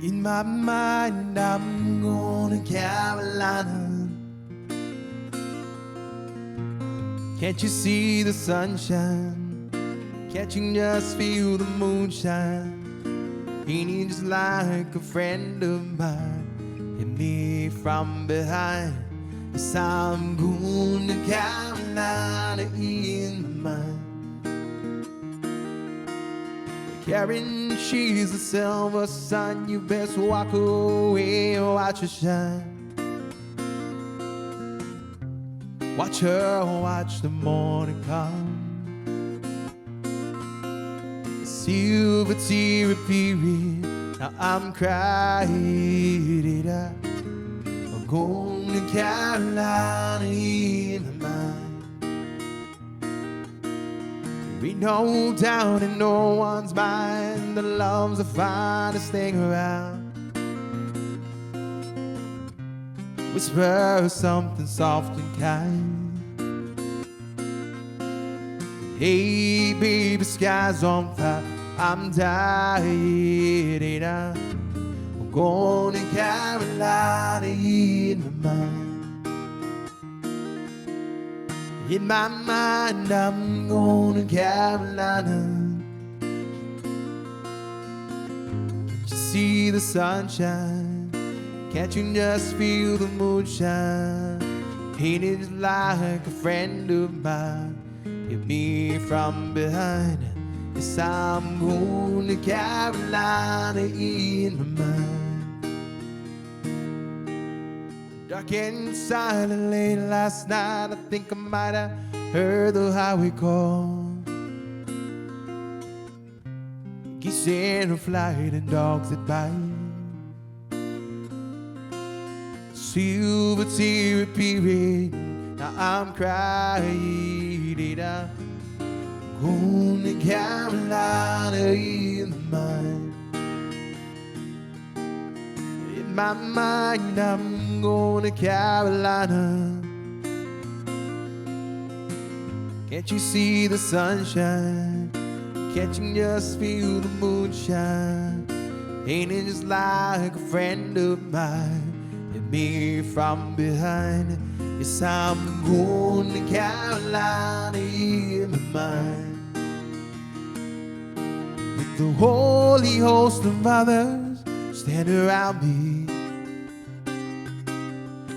In my mind, I'm going to Carolina. Can't you see the sunshine? Can't you just feel the moonshine? Ain't he just like a friend of mine? Hit me from behind. Yes, I'm going to Carolina in my mind. Karen, she's a silver sun. You best walk away or watch her shine. Watch her, watch the morning come. Silver tear period. Now I'm crying. I'm going to Carolina in my mind. There ain't no doubt in no one's mind that love's the finest thing around. Whisper something soft and kind. Hey baby, sky's on fire. I'm dying. I'm going to Carolina in my mind. In my mind, I'm going to Carolina. Can't you see the sunshine? Can't you just feel the moonshine? Ain't it just like a friend of mine? Hit me from behind. Yes, I'm going to Carolina in my mind. Dark and silent late last night, I think I might have heard the highway call. Geese in flight and dogs that bite. Silver tear period. Now I'm crying. I'm going to Carolina in my mind. In my mind, I'm going to Carolina. Can't you see the sunshine? Can't you just feel the moonshine? Ain't it just like a friend of mine? Hit me from behind. Yes, I'm going to Carolina in my mind. With the holy host of others stand around me.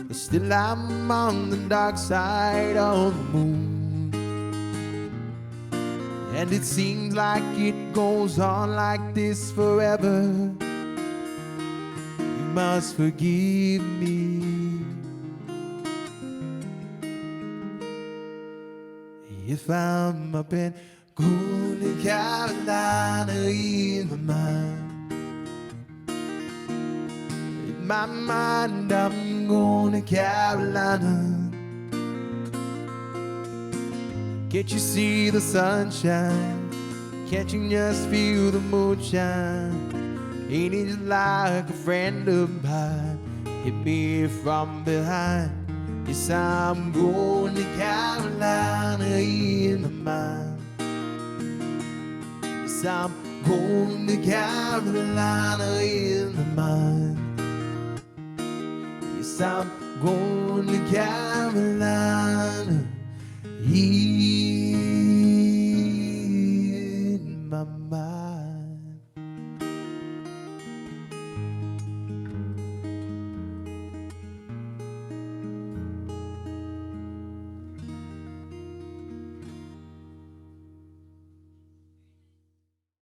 But still I'm on the dark side of the moon. And it seems like it goes on like this forever. You must forgive me if I'm up and going to Carolina in my mind. In my mind, I'm going to Carolina. Can't you see the sunshine? Can't you just feel the moonshine? Ain't it just like a friend of mine? Hit me from behind. Yes, I'm going to Carolina in my mind. Yes, I'm going to Carolina in my mind. Yes, I'm going to Carolina in